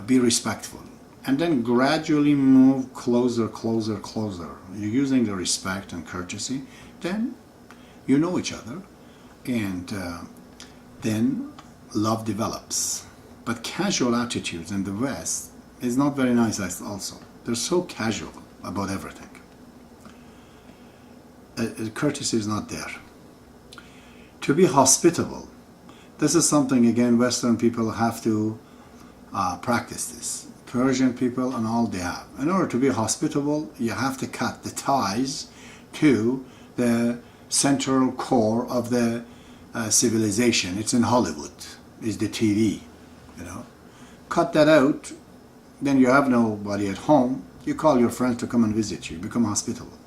be respectful. And then gradually move closer, closer, closer. You're using the respect and courtesy. Then you know each other. And then love develops. But casual attitudes in the West is not very nice also. They're so casual about everything. Courtesy is not there. To be hospitable. This is something, again, Western people have to practice this. Persian people and all they have. In order to be hospitable, you have to cut the ties to the central core of the civilization. It's in Hollywood. It's the TV, you know. Cut that out, then you have nobody at home. You call your friends to come and visit you. Become hospitable.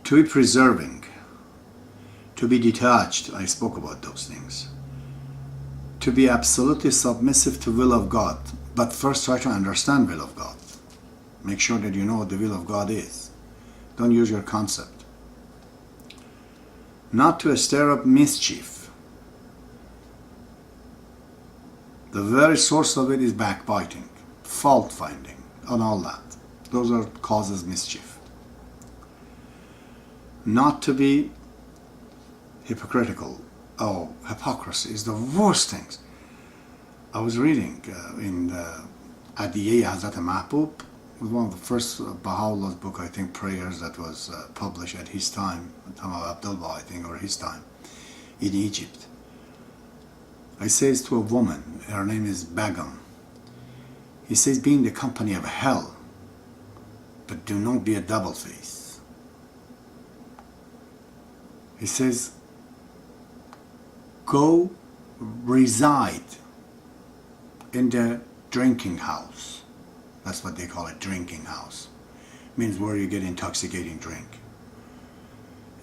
To be preserving. To be detached. I spoke about those things. To be absolutely submissive to will of God, but first try to understand will of God. Make sure that you know what the will of God is. Don't use your concept. Not to stir up mischief. The very source of it is backbiting, fault finding, and all that. Those are causes mischief. Not to be hypocritical. Oh, hypocrisy is the worst things. I was reading in Adiyeh Hazrat Mahbub, one of the first Baha'ullah's book, I think, prayers that was published at his time, time of Abdullah, I think, or his time, in Egypt. He says to a woman, her name is Begum, he says, be in the company of hell, but do not be a double face. He says, go reside in the drinking house. That's what they call it, drinking house. Means where you get intoxicating drink.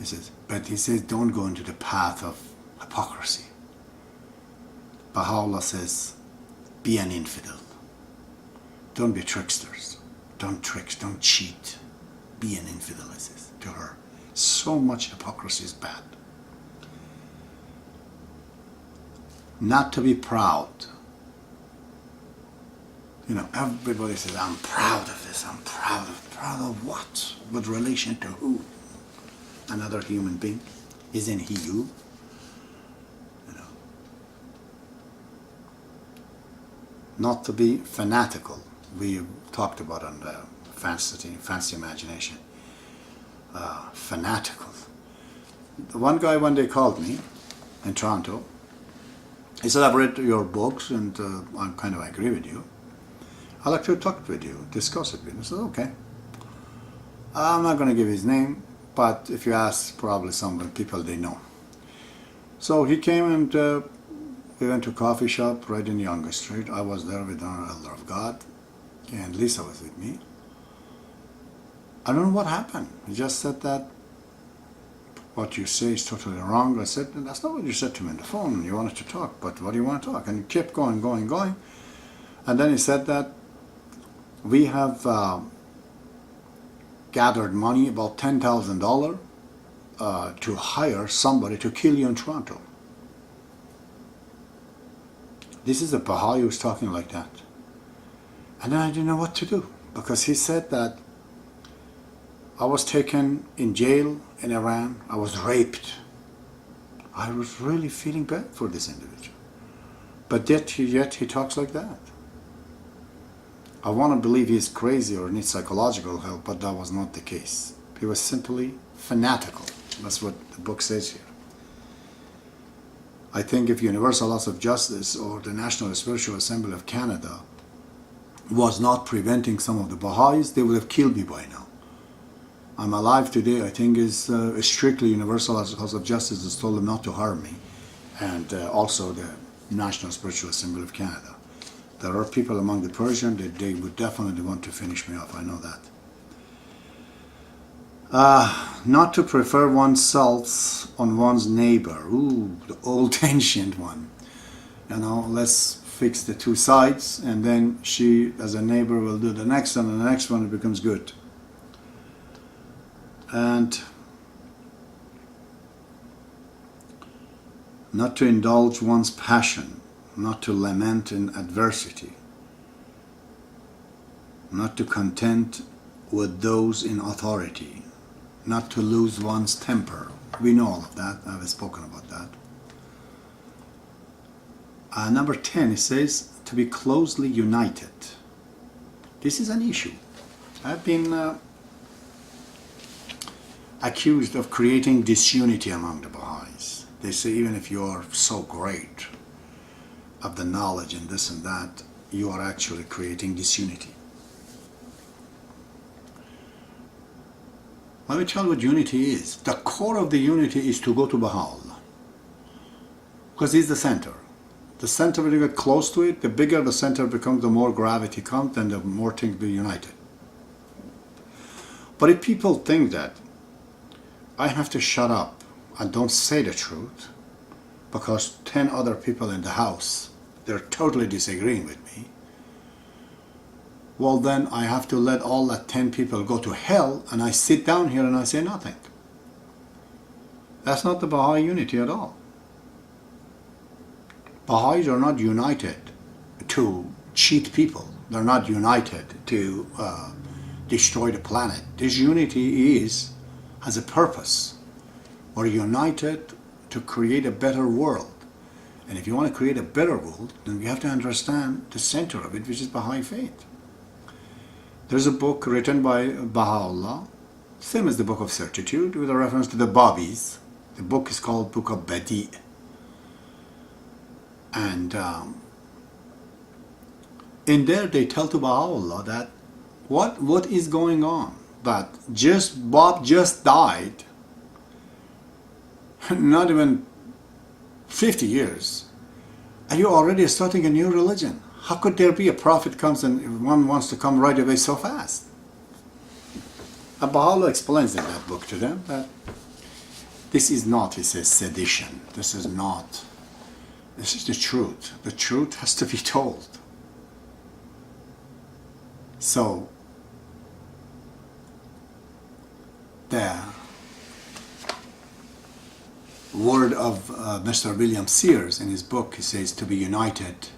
He says, but he says, don't go into the path of hypocrisy. Baha'u'llah says, be an infidel. Don't be tricksters. Don't trick, don't cheat. Be an infidel, he says to her. So much hypocrisy is bad. Not to be proud. You know, everybody says, I'm proud of this, I'm proud of. Proud of what? With relation to who? Another human being? Isn't he you? You know. Not to be fanatical. We talked about on the fancy imagination. Fanatical. The one guy one day called me in Toronto. He said, I've read your books and I kind of agree with you. I'd like to talk with you, discuss it with you. I said, okay. I'm not going to give his name, but if you ask probably some people they know. So he came and we went to a coffee shop right in Younger Street. I was there with our Elder of God and Lisa was with me. I don't know what happened. He just said that what you say is totally wrong. I said, that's not what you said to me on the phone. You wanted to talk, but what do you want to talk? And he kept going. And then he said that we have gathered money, about $10,000, to hire somebody to kill you in Toronto. This is a Baha'i who's talking like that. And then I didn't know what to do, because he said that I was taken in jail in Iran, I was raped. I was really feeling bad for this individual. But yet he talks like that. I want to believe he's crazy or needs psychological help, but that was not the case. He was simply fanatical. That's what the book says here. I think if Universal Laws of Justice or the National Spiritual Assembly of Canada was not preventing some of the Baha'is, they would have killed me by now. I'm alive today, I think, is strictly Universal Laws of Justice has told them not to harm me, and also the National Spiritual Assembly of Canada. There are people among the Persian that they would definitely want to finish me off, I know that. Not to prefer oneself on one's neighbor. Ooh, the old ancient one. You know, let's fix the two sides, and then she, as a neighbor, will do the next one, and the next one it becomes good. And not to indulge one's passion. not to lament in adversity, not to content with those in authority, not to lose one's temper. We know all of that. I've spoken about that. Number 10, it says to be closely united. This is an issue. I've been accused of creating disunity among the Baha'is. They say even if you are so great of the knowledge and this and that, you are actually creating disunity. Let me tell you what unity is. The core of the unity is to go to Baha'ullah, because he's the center. The center, when you get close to it, the bigger the center becomes, the more gravity comes, and the more things be united. But if people think that I have to shut up and don't say the truth because 10 other people in the house, they're totally disagreeing with me, well then I have to let all that 10 people go to hell, and I sit down here and I say nothing. That's not the Baha'i unity at all. Baha'is are not united to cheat people. They're not united to destroy the planet. This unity has a purpose. We're united to create a better world. And if you want to create a better world, then we have to understand the center of it, which is Baha'i faith. There's a book written by Baha'ullah, same as the Book of Certitude, with a reference to the Babis. The book is called Book of Baha'i. And in there they tell to Baha'u'llah that what is going on, that Bob just died, not even 50 years, and you're already starting a new religion. How could there be a prophet comes and one wants to come right away so fast? And Baha'u'llah explains in that book to them that this is not, he says, sedition. This is the truth. The truth has to be told. So, the word of Mr. William Sears in his book, he says to be united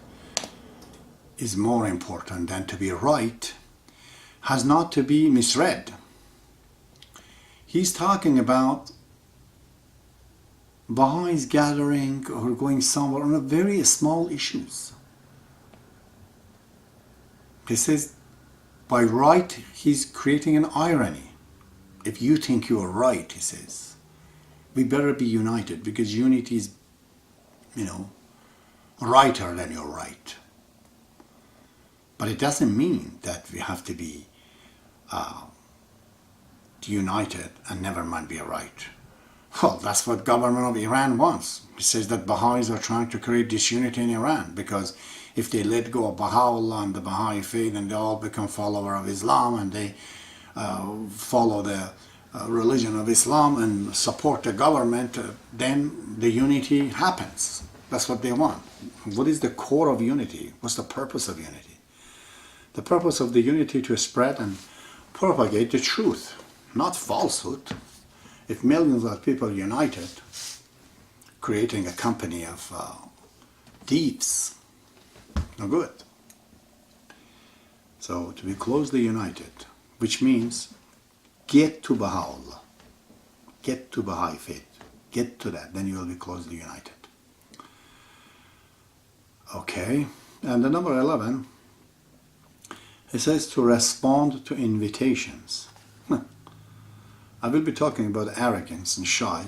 is more important than to be right, has not to be misread. He's talking about Baha'is gathering or going somewhere on a very small issues. He says, by right, he's creating an irony. If you think you are right, he says, we better be united, because unity is, righter than you're right. But it doesn't mean that we have to be united and never mind be right. Well, that's what government of Iran wants. It says that Baha'is are trying to create disunity in Iran, because if they let go of Baha'ullah and the Baha'i faith and they all become followers of Islam and they follow the religion of Islam and support the government, then the unity happens. That's what they want. What is the core of unity? What's the purpose of unity? The purpose of the unity to spread and propagate the truth, not falsehood. If millions of people united, creating a company of thieves, no good. So to be closely united, which means get to Baha'ullah, get to Baha'i faith, get to that, then you will be closely united. Okay, and the number 11, it says to respond to invitations. I will be talking about arrogance and shy.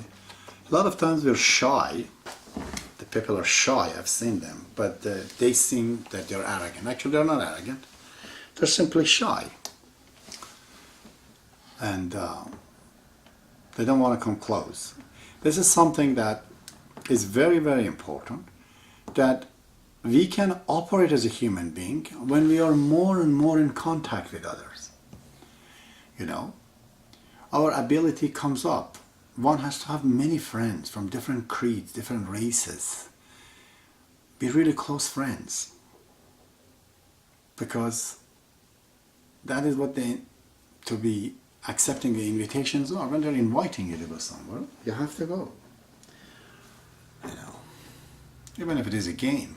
A lot of times we're shy. The people are shy, I've seen them, but they seem that they're arrogant. Actually, they're not arrogant. They're simply shy. And they don't want to come close. This is something that is very, very important, that we can operate as a human being when we are more and more in contact with others. Our ability comes up. One has to have many friends from different creeds, different races. Be really close friends. Because that is what to be accepting the invitations are. When they're inviting you to go somewhere, you have to go. Even if it is a game.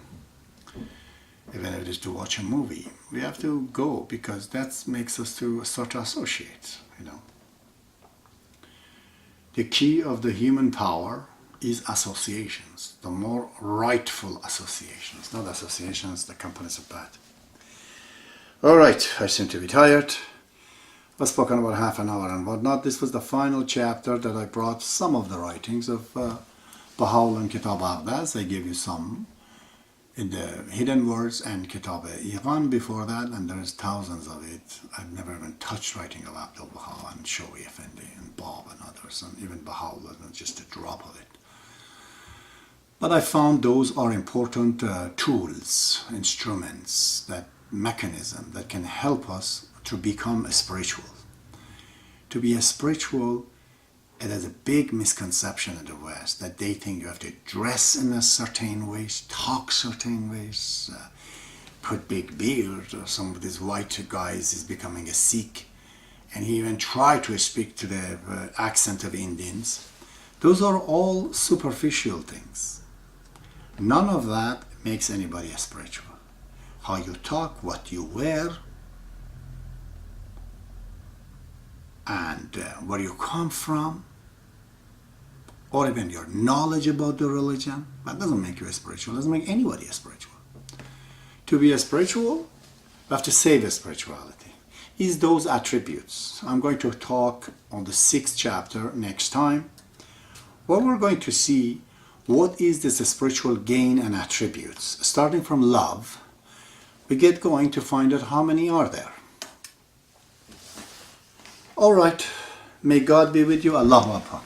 even if it is to watch a movie. We have to go because that makes us to start to associate, you know. The key of the human power is associations, the more rightful associations, not associations the companies are bad. All right, I seem to be tired. I've spoken about half an hour and whatnot. This was the final chapter that I brought some of the writings of Baha'ullah and Kitab Aghdaz. I gave you some in the Hidden Words and Kitab-e-Iqan before that, and there's thousands of it. I've never even touched writing of Abdul-Baha and Shawi Effendi and Bab and others, and even Baha'u'llah, just a drop of it. But I found those are important tools, instruments, that mechanism that can help us to become a spiritual. To be a spiritual, it is a big misconception in the West that they think you have to dress in a certain ways, talk certain ways, put big beard. Or some of these white guys is becoming a Sikh, and he even tried to speak to the accent of Indians. Those are all superficial things. None of that makes anybody a spiritual. How you talk, what you wear, and where you come from, or even your knowledge about the religion, that doesn't make you a spiritual. It doesn't make anybody a spiritual. To be a spiritual, you have to save a spirituality. Is those attributes. I'm going to talk on the 6th chapter next time, where we're going to see what is this spiritual gain and attributes. Starting from love, we get going to find out how many are there. All right. May God be with you. Allahu Akbar.